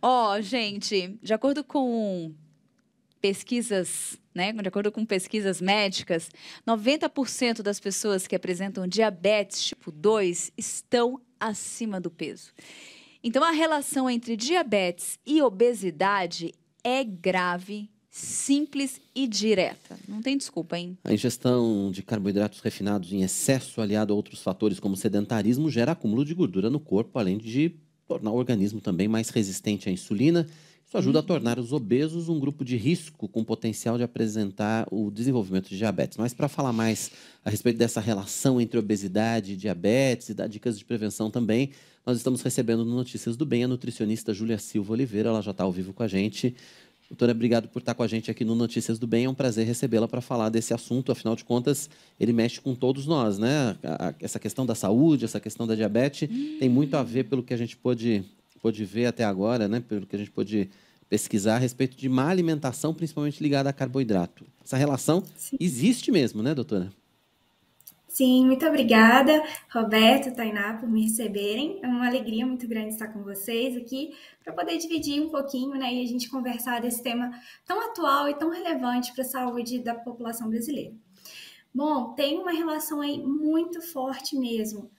Ó, gente, de acordo com pesquisas, né? De acordo com pesquisas médicas, 90% das pessoas que apresentam diabetes tipo 2 estão acima do peso. Então, a relação entre diabetes e obesidade é grave, simples e direta. Não tem desculpa, hein? A ingestão de carboidratos refinados em excesso, aliado a outros fatores como sedentarismo, gera acúmulo de gordura no corpo, além de tornar o organismo também mais resistente à insulina. Isso ajuda a tornar os obesos um grupo de risco com potencial de apresentar o desenvolvimento de diabetes. Mas para falar mais a respeito dessa relação entre obesidade e diabetes e dar dicas de prevenção também, nós estamos recebendo no Notícias do Bem a nutricionista Júlia Silva Oliveira. Ela já está ao vivo com a gente. Doutora, obrigado por estar com a gente aqui no Notícias do Bem. É um prazer recebê-la para falar desse assunto. Afinal de contas, ele mexe com todos nós, né? Essa questão da saúde, essa questão da diabetes, tem muito a ver pelo que a gente pôde ver até agora, né? Pelo que a gente pôde pesquisar a respeito de má alimentação, principalmente ligada a carboidrato. Essa relação existe mesmo, né, doutora? Sim, muito obrigada, Roberto, Tainá, por me receberem. É uma alegria muito grande estar com vocês aqui para poder dividir um pouquinho, né, e a gente conversar desse tema tão atual e tão relevante para a saúde da população brasileira. Bom, tem uma relação aí muito forte mesmo.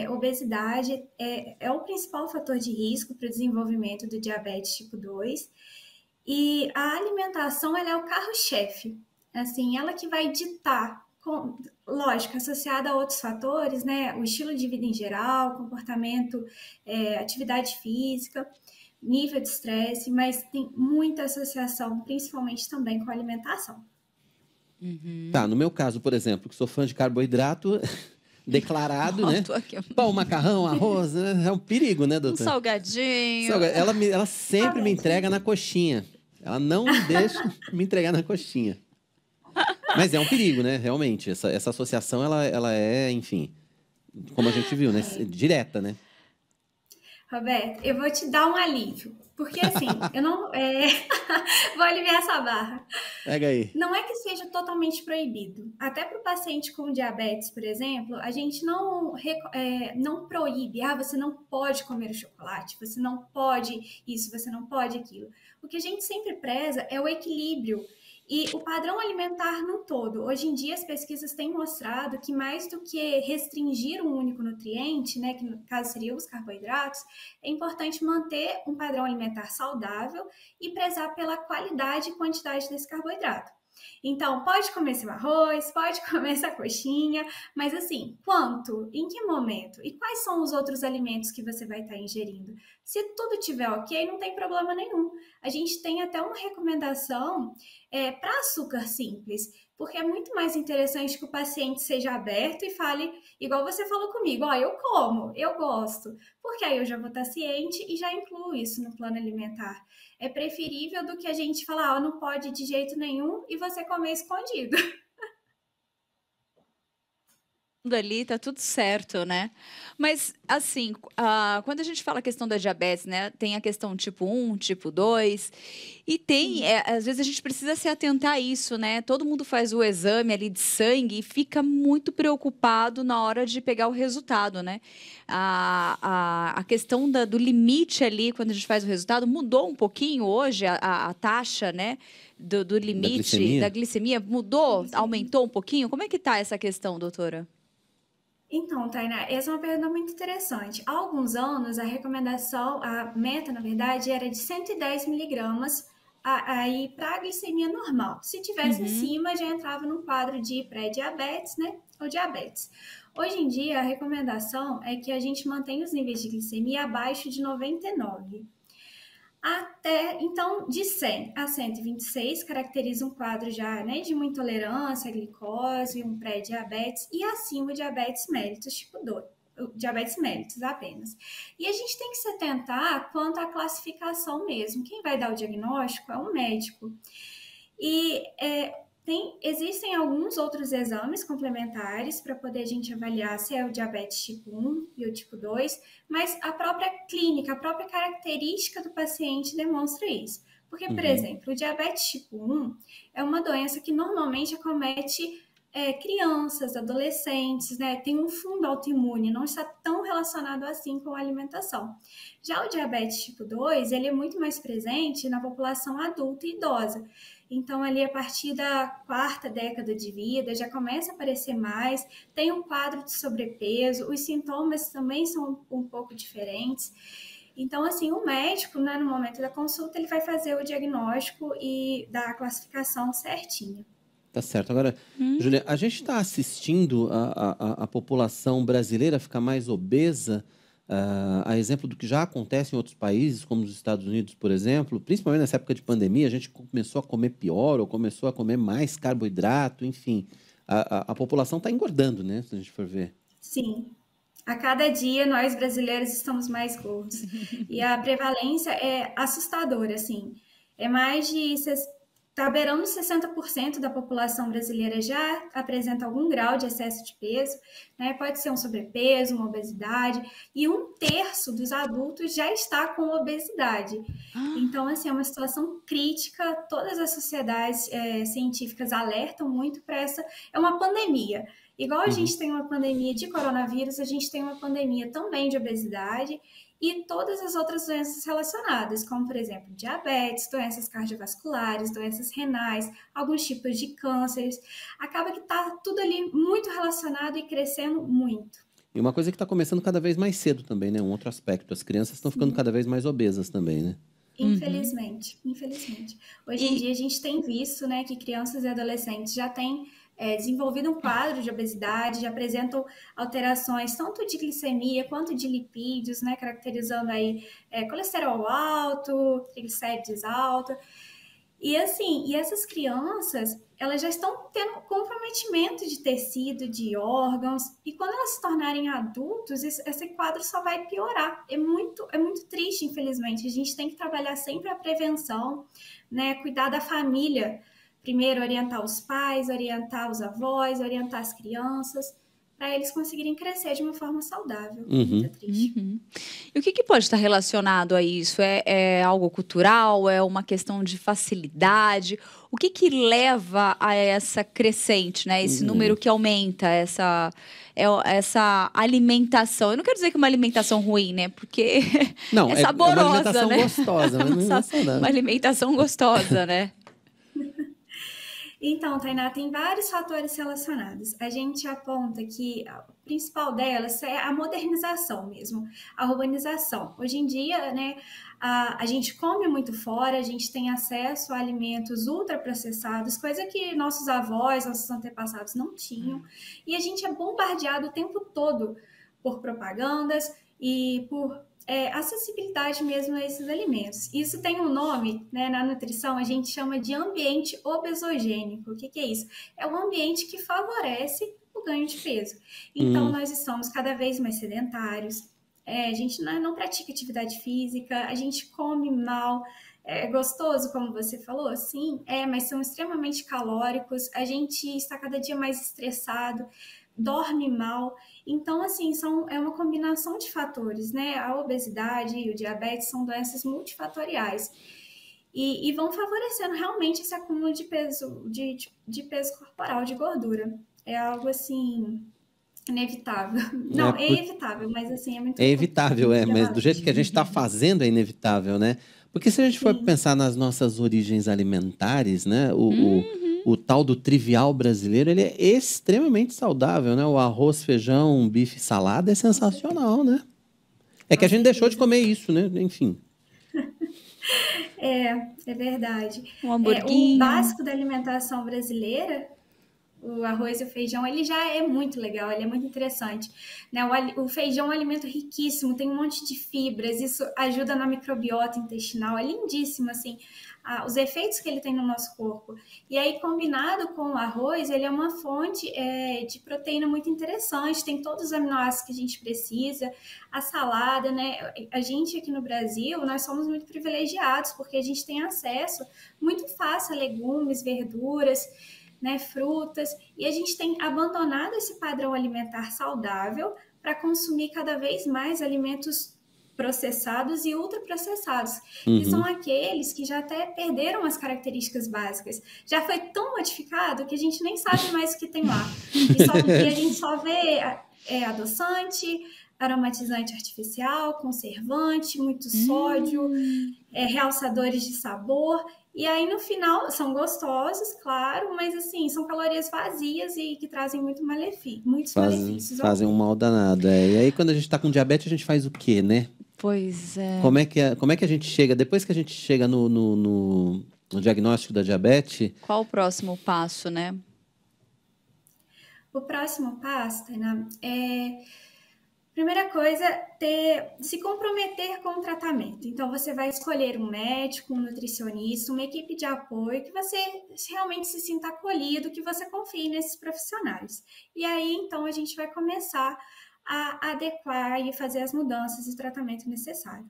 Obesidade é o principal fator de risco para o desenvolvimento do diabetes tipo 2 e a alimentação ela é o carro-chefe. Assim, ela que vai ditar, lógico, associada a outros fatores, né? O estilo de vida em geral, comportamento, atividade física, nível de estresse, mas tem muita associação, principalmente também com a alimentação. Tá, no meu caso, por exemplo, que sou fã de carboidrato declarado, né? Pão, macarrão, arroz, né? É um perigo, né, doutora? Um salgadinho. Ela sempre me entrega na coxinha. Ela não deixa me entregar na coxinha. Mas é um perigo, né? Realmente. Essa associação, ela é, enfim, como a gente viu, né? Direta, né? Roberto, eu vou te dar um alívio. Porque assim, eu não. Vou aliviar essa barra. Pega aí. Não é que seja totalmente proibido. Até para o paciente com diabetes, por exemplo, a gente não proíbe. Você não pode comer o chocolate, você não pode isso, você não pode aquilo. O que a gente sempre preza é o equilíbrio e o padrão alimentar no todo. Hoje em dia, as pesquisas têm mostrado que mais do que restringir um único nutriente, né, que no caso seriam os carboidratos, é importante manter um padrão alimentar saudável e prezar pela qualidade e quantidade desse carboidrato. Então, pode comer seu arroz, pode comer essa coxinha, mas assim, quanto? Em que momento? E quais são os outros alimentos que você vai estar ingerindo? Se tudo estiver ok, não tem problema nenhum. A gente tem até uma recomendação para açúcar simples, porque é muito mais interessante que o paciente seja aberto e fale, igual você falou comigo, eu como, eu gosto, porque aí eu já vou estar ciente e já incluo isso no plano alimentar. É preferível do que a gente falar, não pode de jeito nenhum e você comer escondido. Ali tá tudo certo, né? Mas, assim, quando a gente fala a questão da diabetes, né? Tem a questão tipo 1, tipo 2, e tem, às vezes a gente precisa se atentar a isso, né? Todo mundo faz o exame ali de sangue e fica muito preocupado na hora de pegar o resultado, né? A questão do limite ali, quando a gente faz o resultado, mudou um pouquinho hoje, a taxa, né? Do limite da glicemia mudou, aumentou um pouquinho? Como é que tá essa questão, doutora? Então, Tainá, essa é uma pergunta muito interessante. Há alguns anos, a recomendação, a meta, na verdade, era de 110 miligramas aí para a glicemia normal. Se tivesse acima, já entrava num quadro de pré-diabetes, né, ou diabetes. Hoje em dia, a recomendação é que a gente mantenha os níveis de glicemia abaixo de 99. Então, de 100 a 126 caracteriza um quadro já, né, de uma intolerância à glicose, um pré-diabetes e acima o diabetes mellitus tipo 2, diabetes mellitus apenas. E a gente tem que se atentar quanto à classificação mesmo. Quem vai dar o diagnóstico é o médico. E existem alguns outros exames complementares para poder a gente avaliar se é o diabetes tipo 1 e o tipo 2, mas a própria clínica, a própria característica do paciente demonstra isso. Porque, por exemplo, o diabetes tipo 1 é uma doença que normalmente acomete crianças, adolescentes, né? Tem um fundo autoimune, não está tão relacionado assim com a alimentação. Já o diabetes tipo 2, ele é muito mais presente na população adulta e idosa. Então, ali, a partir da quarta década de vida, já começa a aparecer mais, tem um quadro de sobrepeso, os sintomas também são um pouco diferentes. Então, assim, o médico, né, no momento da consulta, ele vai fazer o diagnóstico e dar a classificação certinha. Tá certo. Agora, Júlia, a gente está assistindo a população brasileira ficar mais obesa, a exemplo do que já acontece em outros países, como os Estados Unidos, por exemplo, principalmente nessa época de pandemia, a gente começou a comer pior ou começou a comer mais carboidrato, enfim. A população está engordando, né? Se a gente for ver. Sim. A cada dia, nós brasileiros estamos mais gordos. E a prevalência é assustadora, assim. É mais de... Está beirando 60% da população brasileira já apresenta algum grau de excesso de peso, né? Pode ser um sobrepeso, uma obesidade, e 1/3 dos adultos já está com obesidade. Então, assim, é uma situação crítica, todas as sociedades científicas alertam muito para essa... É uma pandemia. Igual a gente tem uma pandemia de coronavírus, a gente tem uma pandemia também de obesidade e todas as outras doenças relacionadas, como, por exemplo, diabetes, doenças cardiovasculares, doenças renais, alguns tipos de cânceres. Acaba que está tudo ali muito relacionado e crescendo muito. E uma coisa que está começando cada vez mais cedo também, né? Um outro aspecto. As crianças estão ficando cada vez mais obesas também, né? Infelizmente, infelizmente. Hoje em dia a gente tem visto, né, que crianças e adolescentes já têm desenvolvido um quadro de obesidade, já apresentam alterações tanto de glicemia quanto de lipídios, né, caracterizando aí colesterol alto, triglicérides alto. E assim, e essas crianças, elas já estão tendo comprometimento de tecido, de órgãos, e quando elas se tornarem adultos, esse quadro só vai piorar. É muito triste, infelizmente. A gente tem que trabalhar sempre a prevenção, né? Cuidar da família. Primeiro, orientar os pais, orientar os avós, orientar as crianças, para eles conseguirem crescer de uma forma saudável. Muito triste. E o que pode estar relacionado a isso? É algo cultural? É uma questão de facilidade? O que leva a essa crescente, né? Esse número que aumenta, essa alimentação? Eu não quero dizer que é uma alimentação ruim, né? Porque não, é saborosa, uma alimentação né? gostosa, mas não é saudável. Uma alimentação gostosa, né? Então, Tainá, tem vários fatores relacionados. A gente aponta que o principal delas é a modernização mesmo, a urbanização. Hoje em dia, né, a gente come muito fora, a gente tem acesso a alimentos ultraprocessados, coisa que nossos avós, nossos antepassados não tinham. E a gente é bombardeado o tempo todo por propagandas e por acessibilidade mesmo a esses alimentos. Isso tem um nome, né, na nutrição, a gente chama de ambiente obesogênico. O que é isso? É um ambiente que favorece o ganho de peso. Então, nós estamos cada vez mais sedentários, a gente não pratica atividade física, a gente come mal. É gostoso, como você falou? Sim, mas são extremamente calóricos, a gente está cada dia mais estressado, dorme mal. Então, assim, é uma combinação de fatores, né? A obesidade e o diabetes são doenças multifatoriais e vão favorecendo realmente esse acúmulo de peso, de peso corporal, de gordura. É algo, assim, inevitável. Não, é evitável, mas, assim, é muito... É evitável, mas do jeito que a gente está fazendo é inevitável, né? Porque se a gente for pensar nas nossas origens alimentares, né? O tal do trivial brasileiro, ele é extremamente saudável, né? O arroz, feijão, bife, salada é sensacional, né? É que a gente deixou de comer isso, né? Enfim. É verdade. Um hamburguinho. O básico da alimentação brasileira, o arroz e o feijão, ele já é muito legal, ele é muito interessante, né? O feijão é um alimento riquíssimo, tem um monte de fibras, isso ajuda na microbiota intestinal, é lindíssimo, assim, os efeitos que ele tem no nosso corpo. E aí, combinado com o arroz, ele é uma fonte de proteína muito interessante, tem todos os aminoácidos que a gente precisa, a salada, né? A gente aqui no Brasil, nós somos muito privilegiados, porque a gente tem acesso muito fácil a legumes, verduras, né, frutas, e a gente tem abandonado esse padrão alimentar saudável para consumir cada vez mais alimentos processados e ultraprocessados, que são Uhum. aqueles que já até perderam as características básicas. Já foi tão modificado que a gente nem sabe mais o que tem lá. E a gente só vê adoçante, aromatizante artificial, conservante, muito sódio, realçadores de sabor. E aí, no final, são gostosos, claro, mas assim, são calorias vazias e que trazem muitos malefícios ao Fazem um corpo. mal danado. E aí, quando a gente tá com diabetes, a gente faz o quê, né? Pois é. Como é que a gente chega, depois que a gente chega no diagnóstico da diabetes? Qual o próximo passo, né? O próximo passo, Tainá, primeira coisa, se comprometer com o tratamento. Então, você vai escolher um médico, um nutricionista, uma equipe de apoio, que você realmente se sinta acolhido, que você confie nesses profissionais. E aí, então, a gente vai começar a adequar e fazer as mudanças e o tratamento necessário.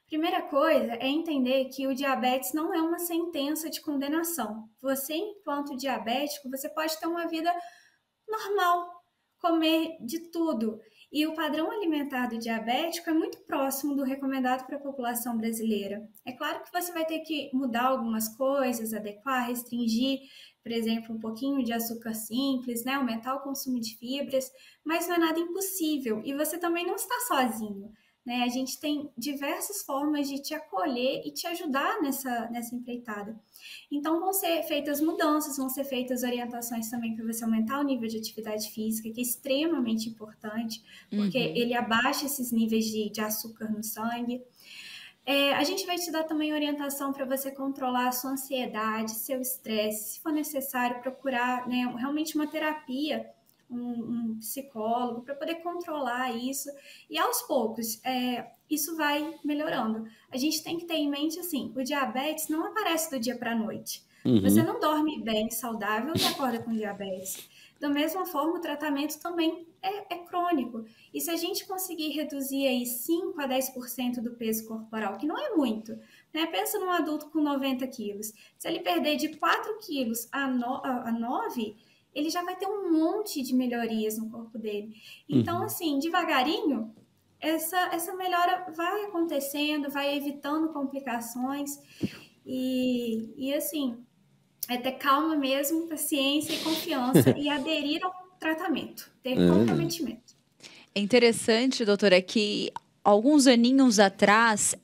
Primeira coisa é entender que o diabetes não é uma sentença de condenação. Você, enquanto diabético, você pode ter uma vida normal, comer de tudo. E o padrão alimentar do diabético é muito próximo do recomendado para a população brasileira. É claro que você vai ter que mudar algumas coisas, adequar, restringir, por exemplo, um pouquinho de açúcar simples, né? Aumentar o consumo de fibras, mas não é nada impossível. E você também não está sozinho. Né? A gente tem diversas formas de te acolher e te ajudar nessa empreitada. Então, vão ser feitas mudanças, vão ser feitas orientações também para você aumentar o nível de atividade física, que é extremamente importante, porque ele abaixa esses níveis de açúcar no sangue. A gente vai te dar também orientação para você controlar a sua ansiedade, seu estresse, se for necessário, procurar, né, realmente uma terapia, um psicólogo, para poder controlar isso. E aos poucos, isso vai melhorando. A gente tem que ter em mente, assim, o diabetes não aparece do dia para a noite. Você Uhum. não dorme bem, saudável e acorda com diabetes. Da mesma forma, o tratamento também é crônico. E se a gente conseguir reduzir aí 5 a 10% do peso corporal, que não é muito, né? Pensa num adulto com 90 quilos. Se ele perder de 4 quilos a 9, ele já vai ter um monte de melhorias no corpo dele. Então, assim, devagarinho, essa melhora vai acontecendo, vai evitando complicações. E assim, é ter calma mesmo, paciência e confiança e aderir ao tratamento, ter É verdade. comprometimento. É interessante, doutora, que alguns aninhos atrás,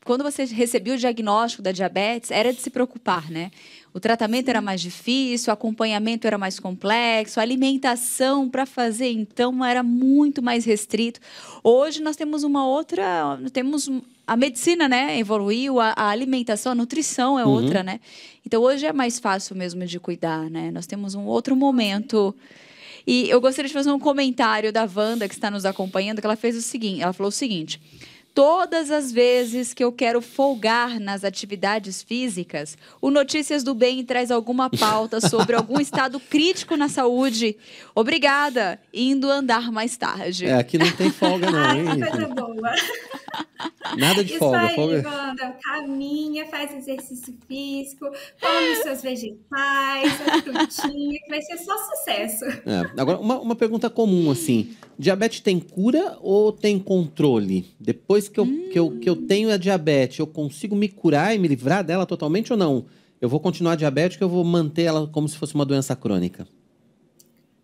quando você recebia o diagnóstico da diabetes, era de se preocupar, né? O tratamento era mais difícil, o acompanhamento era mais complexo, a alimentação para fazer, então, era muito mais restrito. Hoje nós temos a medicina, né, evoluiu, a alimentação, a nutrição é outra, né? Então, hoje é mais fácil mesmo de cuidar, né? Nós temos um outro momento. E eu gostaria de fazer um comentário da Wanda, que está nos acompanhando, que ela falou o seguinte: todas as vezes que eu quero folgar nas atividades físicas, o Notícias do Bem traz alguma pauta sobre algum estado crítico na saúde. Obrigada, indo andar mais tarde. Aqui não tem folga não, Ai, hein, que coisa gente? boa. Nada de Isso folga. aí, Folga. Wanda. Caminha, faz exercício físico, come os seus vegetais, a frutinha, que vai ser só sucesso. Agora, uma pergunta comum, assim. Diabetes tem cura ou tem controle? Depois que eu tenho a diabetes, eu consigo me curar e me livrar dela totalmente ou não? Eu vou continuar diabético, eu vou manter ela como se fosse uma doença crônica?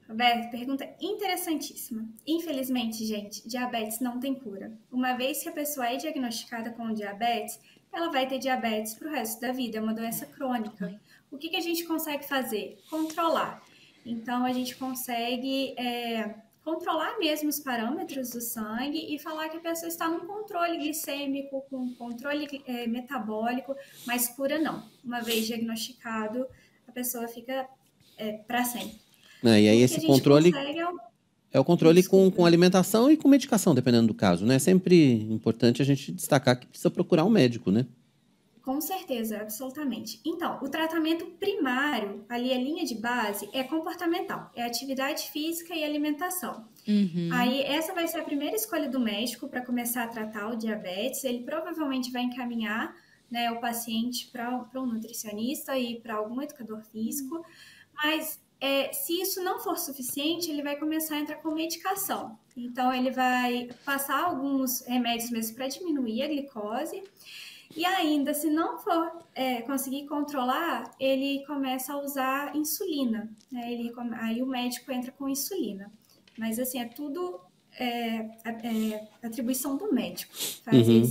Roberto, pergunta interessantíssima. Infelizmente, gente, diabetes não tem cura. Uma vez que a pessoa é diagnosticada com diabetes, ela vai ter diabetes para o resto da vida, é uma doença crônica. O que a gente consegue fazer? Controlar. Então, a gente consegue controlar mesmo os parâmetros do sangue e falar que a pessoa está num controle glicêmico, com controle metabólico, mas cura não. Uma vez diagnosticado, a pessoa fica para sempre. E aí O que a esse gente controle consegue é o controle Desculpa. com alimentação e com medicação, dependendo do caso, né? É sempre importante a gente destacar que precisa procurar um médico, né? Com certeza, absolutamente. Então, o tratamento primário, ali a linha de base, é comportamental, é atividade física e alimentação. Aí, essa vai ser a primeira escolha do médico para começar a tratar o diabetes. Ele provavelmente vai encaminhar, né, o paciente para um nutricionista e para algum educador físico, mas se isso não for suficiente, ele vai começar a entrar com medicação. Então, ele vai passar alguns remédios mesmo para diminuir a glicose. E ainda, se não for conseguir controlar, ele começa a usar insulina, né? Aí o médico entra com insulina. Mas, assim, é tudo atribuição do médico fazer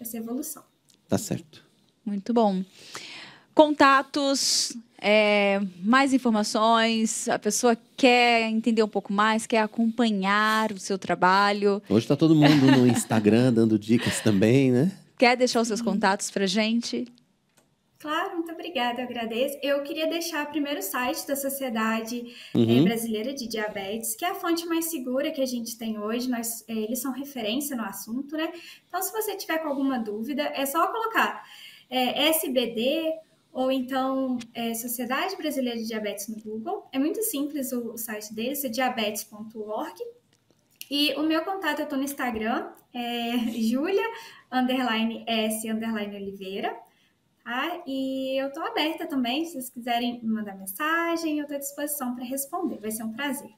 essa evolução. Tá certo. Muito bom. Contatos, mais informações, a pessoa quer entender um pouco mais, quer acompanhar o seu trabalho. Hoje tá todo mundo no Instagram dando dicas também, né? Quer deixar os seus contatos pra gente? Claro, muito obrigada, eu agradeço. Eu queria deixar primeiro o site da Sociedade Brasileira de Diabetes, que é a fonte mais segura que a gente tem hoje. Eles são referência no assunto, né? Então, se você tiver com alguma dúvida, é só colocar SBD ou então Sociedade Brasileira de Diabetes no Google. É muito simples o site deles, é diabetes.org. E o meu contato, eu estou no Instagram, Julia_S_Oliveira. E eu estou aberta também, se vocês quiserem me mandar mensagem, eu estou à disposição para responder. Vai ser um prazer.